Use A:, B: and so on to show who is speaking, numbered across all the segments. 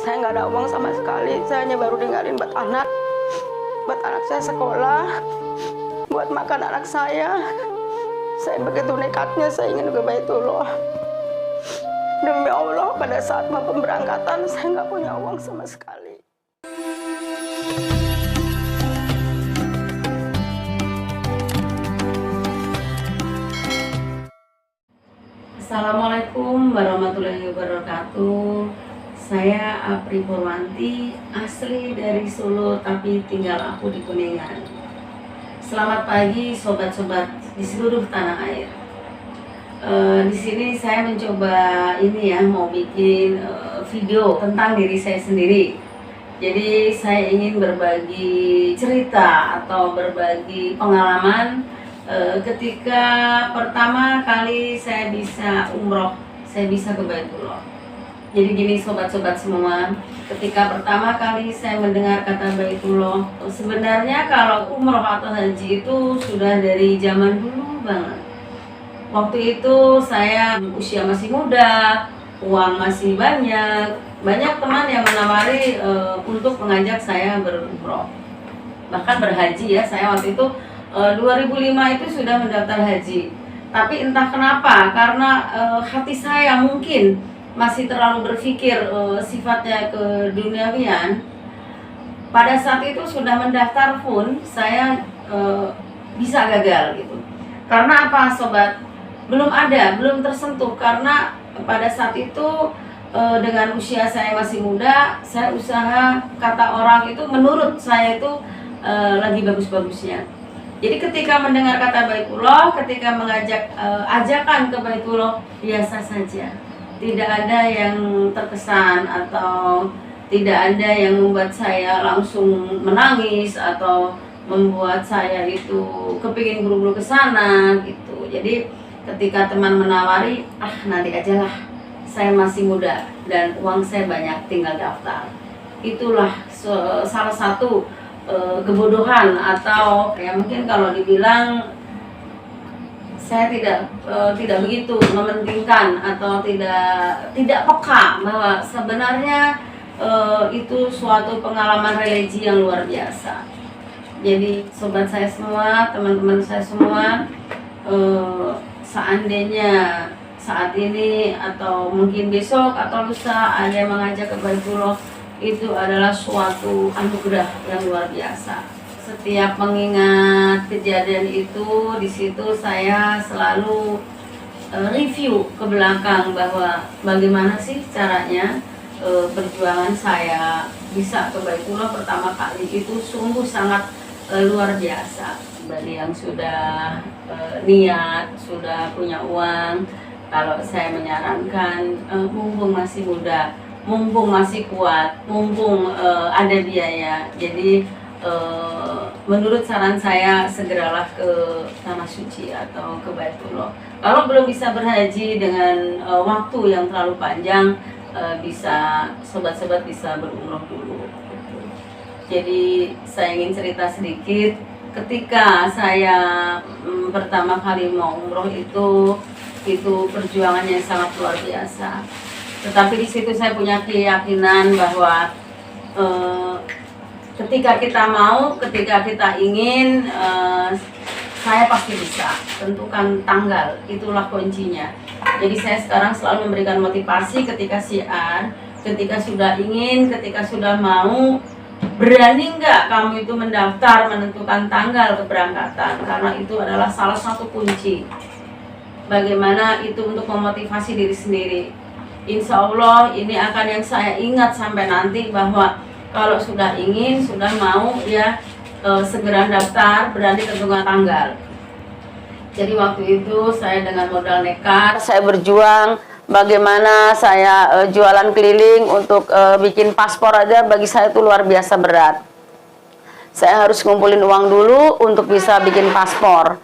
A: Saya nggak ada uang sama sekali. Saya hanya baru ninggalin buat anak saya sekolah, buat makan anak saya. Saya begitu nekatnya saya ingin ke Baitullah. Demi Allah, pada saat mau pemberangkatan saya nggak punya uang sama sekali.
B: Assalamualaikum warahmatullahi wabarakatuh. Saya Apri Purwanti, asli dari Solo tapi tinggal aku di Kuningan. Selamat pagi sobat-sobat di seluruh tanah air. Di sini saya mencoba mau bikin video tentang diri saya sendiri. Jadi saya ingin berbagi cerita atau berbagi pengalaman ketika pertama kali saya bisa umroh, saya bisa ke Baitullah. Jadi gini sobat-sobat semua, ketika pertama kali saya mendengar kata Baitullah, sebenarnya kalau umroh atau haji itu sudah dari zaman dulu banget. Waktu itu saya usia masih muda, uang masih banyak teman yang menawari untuk mengajak saya berumroh, bahkan berhaji ya. Saya waktu itu 2005 itu sudah mendaftar haji, tapi entah kenapa karena hati saya mungkin masih terlalu berpikir sifatnya keduniawian. Pada saat itu sudah mendaftar pun saya bisa gagal gitu. Karena apa sobat? Belum tersentuh, karena pada saat itu dengan usia saya masih muda, saya usaha, kata orang itu menurut saya itu lagi bagus-bagusnya. Jadi ketika mendengar kata Baitullah, ketika mengajak ajakan ke Baitullah, biasa saja. Tidak ada yang terkesan atau tidak ada yang membuat saya langsung menangis atau membuat saya itu kepingin buru-buru ke sana gitu. Jadi ketika teman menawari, nanti aja lah, saya masih muda dan uang saya banyak, tinggal daftar. Itulah salah satu kebodohan, atau ya mungkin kalau dibilang saya tidak begitu mementingkan atau tidak peka bahwa sebenarnya itu suatu pengalaman religi yang luar biasa. Jadi sobat saya semua, teman-teman saya semua, seandainya saat ini atau mungkin besok atau lusa ada yang mengajak ke Baitullah, itu adalah suatu anugerah yang luar biasa. Setiap mengingat kejadian itu, di situ saya selalu review ke belakang bahwa bagaimana sih caranya perjuangan saya bisa ke Baitullah pertama kali itu sungguh sangat luar biasa. Bagi yang sudah niat, sudah punya uang, kalau saya menyarankan mumpung masih muda, mumpung masih kuat, mumpung ada biaya, jadi menurut saran saya segeralah ke Tanah Suci atau ke Baitullah. Kalau belum bisa berhaji dengan waktu yang terlalu panjang, bisa sobat-sobat bisa berumroh dulu. Jadi saya ingin cerita sedikit. Ketika saya pertama kali mau umroh itu perjuangannya sangat luar biasa. Tetapi di situ saya punya keyakinan bahwa ketika kita mau, ketika kita ingin, saya pasti bisa. Tentukan tanggal, itulah kuncinya. Jadi saya sekarang selalu memberikan motivasi ketika siar, ketika sudah ingin, ketika sudah mau, berani nggak kamu itu mendaftar, menentukan tanggal keberangkatan, karena itu adalah salah satu kunci. Bagaimana itu untuk memotivasi diri sendiri. Insya Allah ini akan yang saya ingat sampai nanti, bahwa kalau sudah ingin, sudah mau ya segera daftar, berani tentukan tanggal. Jadi waktu itu saya dengan modal nekat, saya berjuang. Bagaimana saya jualan keliling untuk bikin paspor aja, bagi saya itu luar biasa berat. Saya harus ngumpulin uang dulu untuk bisa bikin paspor.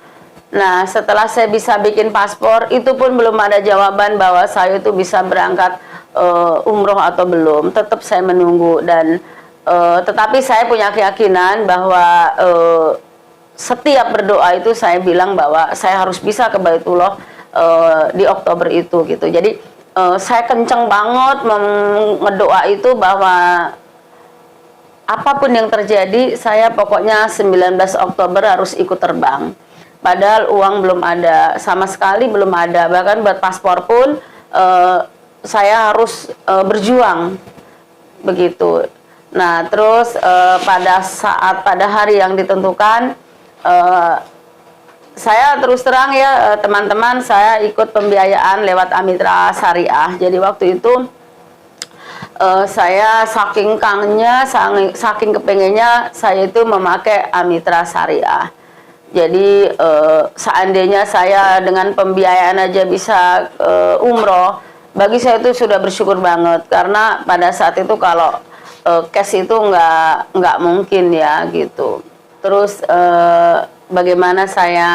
B: Nah, setelah saya bisa bikin paspor, itu pun belum ada jawaban bahwa saya itu bisa berangkat umroh atau belum. Tetap saya menunggu, dan tetapi saya punya keyakinan bahwa setiap berdoa itu saya bilang bahwa saya harus bisa ke Baitullah di Oktober itu gitu. Jadi saya kenceng banget ngedoa itu bahwa apapun yang terjadi, saya pokoknya 19 Oktober harus ikut terbang. Padahal uang belum ada, sama sekali belum ada. Bahkan buat paspor pun saya harus berjuang begitu. Nah, terus pada hari yang ditentukan, saya terus terang ya teman-teman, saya ikut pembiayaan lewat Amitra Syariah. Jadi waktu itu saya saking kangennya, saking kepengennya saya itu memakai Amitra Syariah. Jadi seandainya saya dengan pembiayaan aja bisa umroh, bagi saya itu sudah bersyukur banget. Karena pada saat itu kalau cash itu nggak mungkin ya gitu. Terus bagaimana saya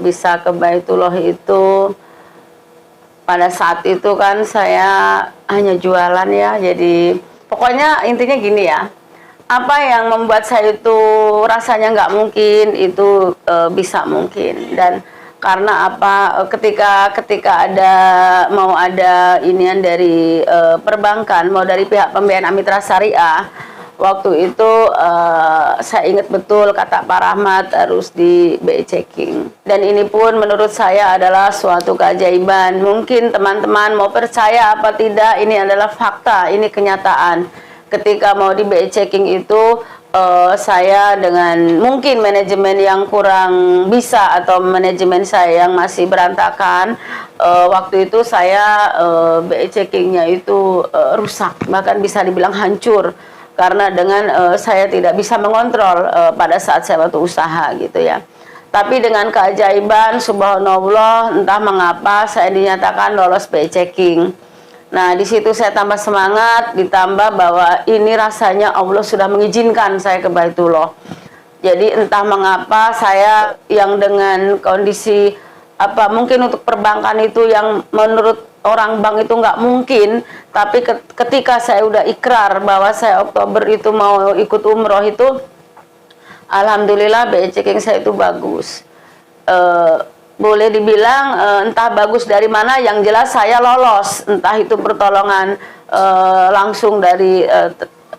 B: bisa ke Baitullah itu, pada saat itu kan saya hanya jualan ya. Jadi pokoknya intinya gini ya, apa yang membuat saya itu rasanya nggak mungkin itu bisa mungkin. Dan karena apa, ketika mau ada inian dari perbankan, mau dari pihak pembiayaan Amitra Syariah, waktu itu saya ingat betul kata Pak Rahmat harus di BI checking. Dan ini pun menurut saya adalah suatu keajaiban. Mungkin teman-teman mau percaya apa tidak, ini adalah fakta, ini kenyataan. Ketika mau di BI checking itu saya dengan mungkin manajemen yang kurang bisa atau manajemen saya yang masih berantakan, waktu itu saya BI checkingnya itu rusak, bahkan bisa dibilang hancur. Karena dengan saya tidak bisa mengontrol pada saat saya waktu usaha gitu ya. Tapi dengan keajaiban subhanallah, entah mengapa saya dinyatakan lolos BI checking. Nah, di situ saya tambah semangat, ditambah bahwa ini rasanya Allah sudah mengizinkan saya ke Baitullah. Jadi entah mengapa saya yang dengan kondisi apa mungkin untuk perbankan itu yang menurut orang bank itu nggak mungkin, tapi ketika saya udah ikrar bahwa saya Oktober itu mau ikut umroh itu, alhamdulillah BI checking saya itu bagus. Boleh dibilang entah bagus dari mana, yang jelas saya lolos. Entah itu pertolongan langsung dari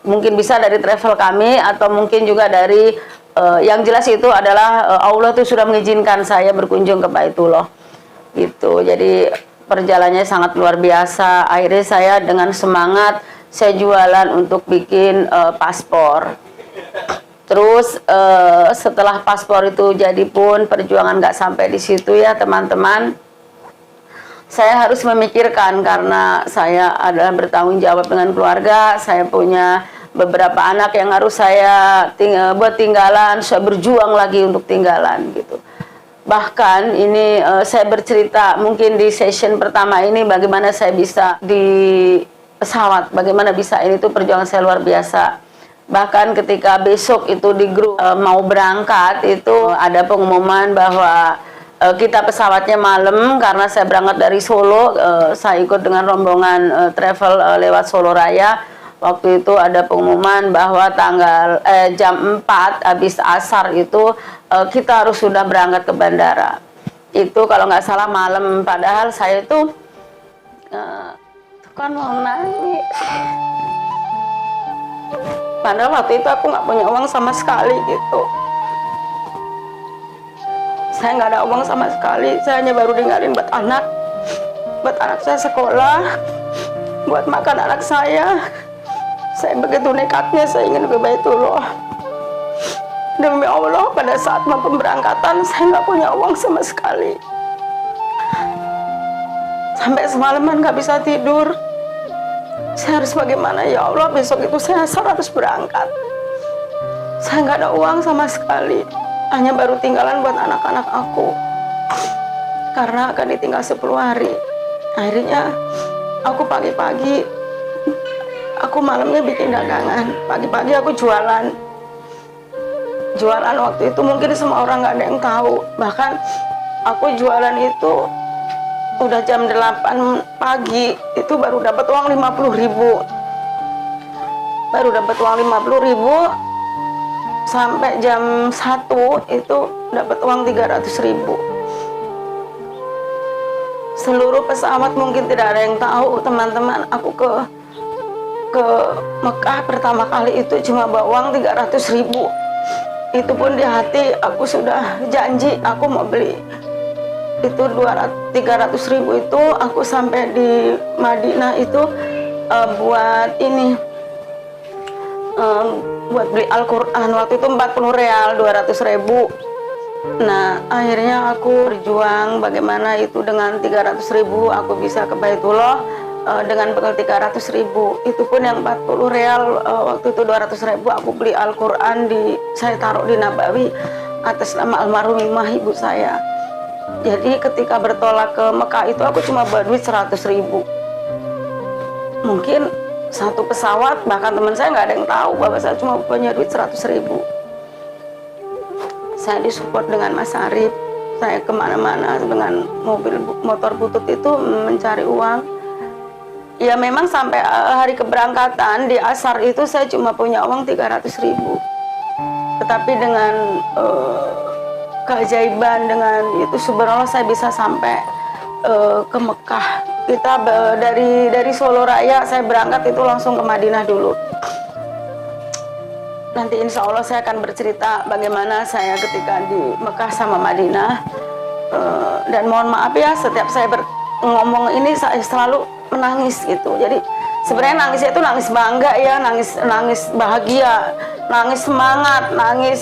B: mungkin bisa dari travel kami, atau mungkin juga dari yang jelas itu adalah Allah tuh sudah mengizinkan saya berkunjung ke Baitullah gitu. Jadi perjalanannya sangat luar biasa. Akhirnya saya dengan semangat saya jualan untuk bikin paspor. Terus setelah paspor itu jadi pun perjuangan nggak sampai di situ ya teman-teman. Saya harus memikirkan karena saya adalah bertanggung jawab dengan keluarga. Saya punya beberapa anak yang harus saya buat tinggalan. Saya berjuang lagi untuk tinggalan gitu. Bahkan ini saya bercerita mungkin di session pertama ini bagaimana saya bisa di pesawat, bagaimana bisa, ini tuh perjuangan saya luar biasa. Bahkan ketika besok itu di grup mau berangkat itu ada pengumuman bahwa kita pesawatnya malam karena saya berangkat dari Solo, saya ikut dengan rombongan travel lewat Solo Raya. Waktu itu ada pengumuman bahwa jam 4 habis asar itu kita harus sudah berangkat ke bandara. Itu kalau nggak salah malam, padahal saya itu kan mau nangis. Padahal waktu itu aku nggak punya uang sama sekali gitu. Saya nggak ada uang sama sekali. Saya hanya baru ninggalin buat anak saya sekolah, buat makan anak saya. Saya begitu nekatnya saya ingin ke Baitullah. Demi Allah pada saat mau pemberangkatan saya nggak punya uang sama sekali. Sampai semalaman nggak bisa tidur. Saya harus bagaimana ya Allah, besok itu saya harus berangkat. Saya nggak ada uang sama sekali. Hanya baru tinggalan buat anak-anak aku. Karena akan ditinggal 10 hari. Akhirnya aku pagi-pagi, aku malamnya bikin dagangan. Pagi-pagi aku jualan. Jualan waktu itu mungkin semua orang nggak ada yang tahu. Bahkan aku jualan itu udah jam 8 pagi itu baru dapat uang 50.000. Baru dapat uang 50.000 sampai jam 1 itu dapat uang 300.000.
A: seluruh pesawat mungkin tidak ada yang tahu teman-teman, aku ke Mekah pertama kali itu cuma bawa uang 300.000. Itu pun di hati aku sudah janji aku mau beli. Itu 300.000 itu aku sampai di Madinah itu buat ini, buat beli Al-Quran. Waktu itu 40 real, 200.000. Nah akhirnya aku berjuang bagaimana itu dengan 300.000 aku bisa ke Baitullah dengan bekal 300.000. Itu pun yang 40 real waktu itu 200.000 aku beli Al-Quran, saya taruh di Nabawi atas nama almarhumah ibu saya. Jadi ketika bertolak ke Mekah itu aku cuma bawa duit 100.000. Mungkin satu pesawat, bahkan teman saya nggak ada yang tahu bahwa saya cuma punya duit 100.000. Saya disupport dengan Mas Arif, saya kemana-mana dengan motor butut itu mencari uang. Ya memang sampai hari keberangkatan di asar itu saya cuma punya uang 300.000. Tetapi dengan keajaiban, dengan itu subhanallah saya bisa sampai ke Mekah. Kita dari Solo Raya saya berangkat itu langsung ke Madinah dulu. Nanti insya Allah saya akan bercerita bagaimana saya ketika di Mekah sama Madinah. Dan mohon maaf ya, setiap saya ngomong ini saya selalu menangis gitu. Jadi sebenarnya nangisnya itu nangis bangga ya, nangis bahagia, nangis semangat, nangis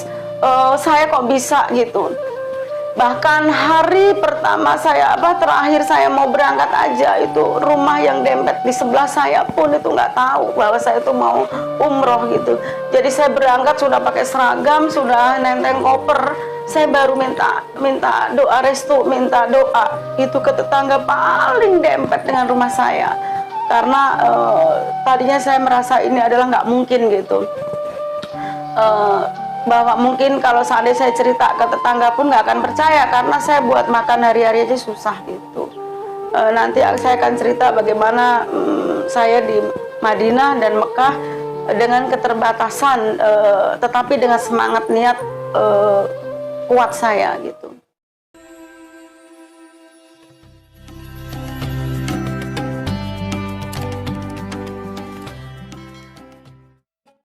A: saya kok bisa gitu. Bahkan hari pertama saya terakhir saya mau berangkat aja, itu rumah yang dempet di sebelah saya pun itu nggak tahu bahwa saya itu mau umroh gitu. Jadi saya berangkat sudah pakai seragam, sudah nenteng koper, saya baru minta doa restu, minta doa itu ke tetangga paling dempet dengan rumah saya. Karena tadinya saya merasa ini adalah nggak mungkin gitu. Bahwa mungkin kalau seandainya saya cerita ke tetangga pun nggak akan percaya karena saya buat makan hari-hari aja susah gitu. Nanti saya akan cerita bagaimana saya di Madinah dan Mekah dengan keterbatasan tetapi dengan semangat niat kuat saya gitu.